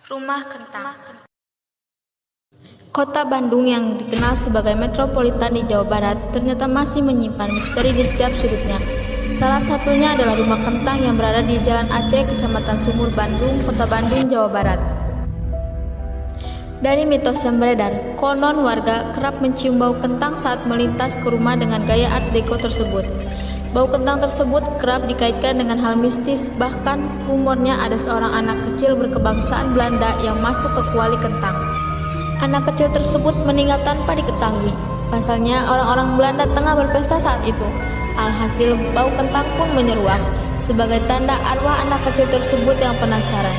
Rumah Kentang. Kota Bandung yang dikenal sebagai metropolitan di Jawa Barat ternyata masih menyimpan misteri di setiap sudutnya. Salah satunya adalah Rumah Kentang yang berada di Jalan Aceh, Kecamatan Sumur, Bandung, Kota Bandung, Jawa Barat. Dari mitos yang beredar, konon warga kerap mencium bau kentang saat melintas ke rumah dengan gaya Art Deco tersebut. Bau kentang tersebut kerap dikaitkan dengan hal mistis, bahkan rumornya ada seorang anak kecil berkebangsaan Belanda yang masuk ke kuali kentang. Anak kecil tersebut meninggal tanpa diketahui. Pasalnya orang-orang Belanda tengah berpesta saat itu. Alhasil bau kentang pun menyeruak sebagai tanda arwah anak kecil tersebut yang penasaran.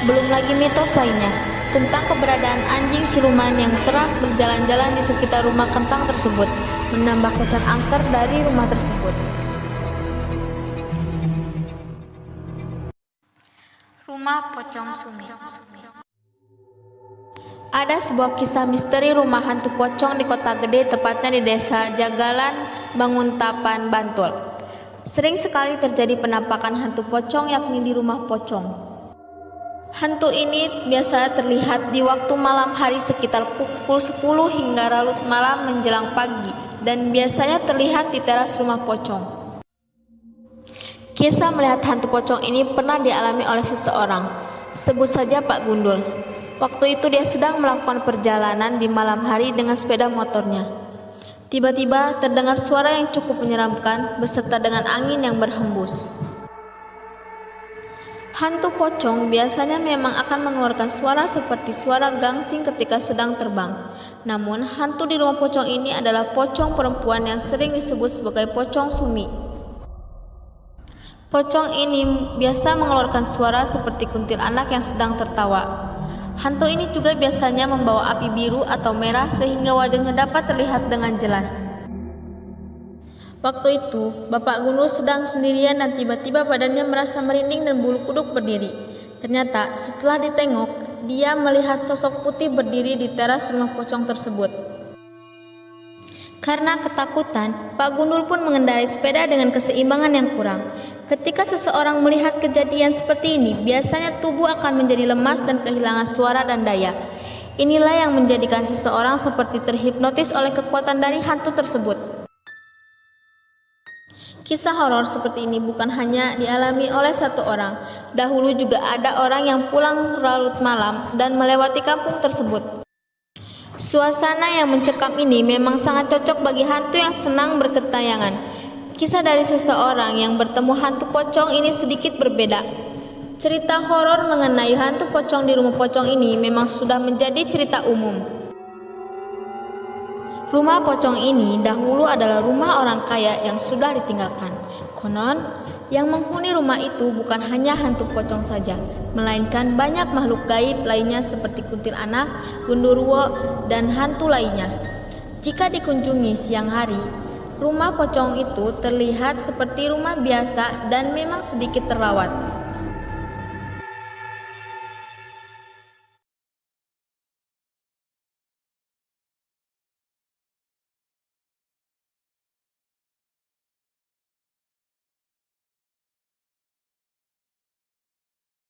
Belum lagi mitos lainnya tentang keberadaan anjing siluman yang kerap berjalan-jalan di sekitar rumah kentang tersebut, menambah kesan angker dari rumah tersebut. Rumah Pocong Sumi. Ada sebuah kisah misteri rumah hantu pocong di kota gede, tepatnya di desa Jagalan, Banguntapan, Bantul. Sering sekali terjadi penampakan hantu pocong, yakni di rumah pocong. Hantu ini biasa terlihat di waktu malam hari sekitar pukul 10 hingga larut malam menjelang pagi, dan biasanya terlihat di teras rumah pocong. Kisah melihat hantu pocong ini pernah dialami oleh seseorang, sebut saja Pak Gundul. Waktu itu dia sedang melakukan perjalanan di malam hari dengan sepeda motornya. Tiba-tiba terdengar suara yang cukup menyeramkan beserta dengan angin yang berhembus. Hantu pocong biasanya memang akan mengeluarkan suara seperti suara gangsing ketika sedang terbang. Namun, hantu di rumah pocong ini adalah pocong perempuan yang sering disebut sebagai pocong sumi. Pocong ini biasa mengeluarkan suara seperti kuntilanak yang sedang tertawa. Hantu ini juga biasanya membawa api biru atau merah sehingga wajahnya dapat terlihat dengan jelas. Waktu itu, Bapak Gundul sedang sendirian dan tiba-tiba badannya merasa merinding dan bulu kuduk berdiri. Ternyata setelah ditengok, dia melihat sosok putih berdiri di teras rumah pocong tersebut. Karena ketakutan, Pak Gundul pun mengendarai sepeda dengan keseimbangan yang kurang. Ketika seseorang melihat kejadian seperti ini, biasanya tubuh akan menjadi lemas dan kehilangan suara dan daya. Inilah yang menjadikan seseorang seperti terhipnotis oleh kekuatan dari hantu tersebut. Kisah horor seperti ini bukan hanya dialami oleh satu orang. Dahulu juga ada orang yang pulang larut malam dan melewati kampung tersebut. Suasana yang mencekam ini memang sangat cocok bagi hantu yang senang berkentayangan. Kisah dari seseorang yang bertemu hantu pocong ini sedikit berbeda. Cerita horor mengenai hantu pocong di rumah pocong ini memang sudah menjadi cerita umum. Rumah pocong ini dahulu adalah rumah orang kaya yang sudah ditinggalkan. Konon, yang menghuni rumah itu bukan hanya hantu pocong saja, melainkan banyak makhluk gaib lainnya seperti kuntilanak, gundurwo, dan hantu lainnya. Jika dikunjungi siang hari, rumah pocong itu terlihat seperti rumah biasa dan memang sedikit terawat.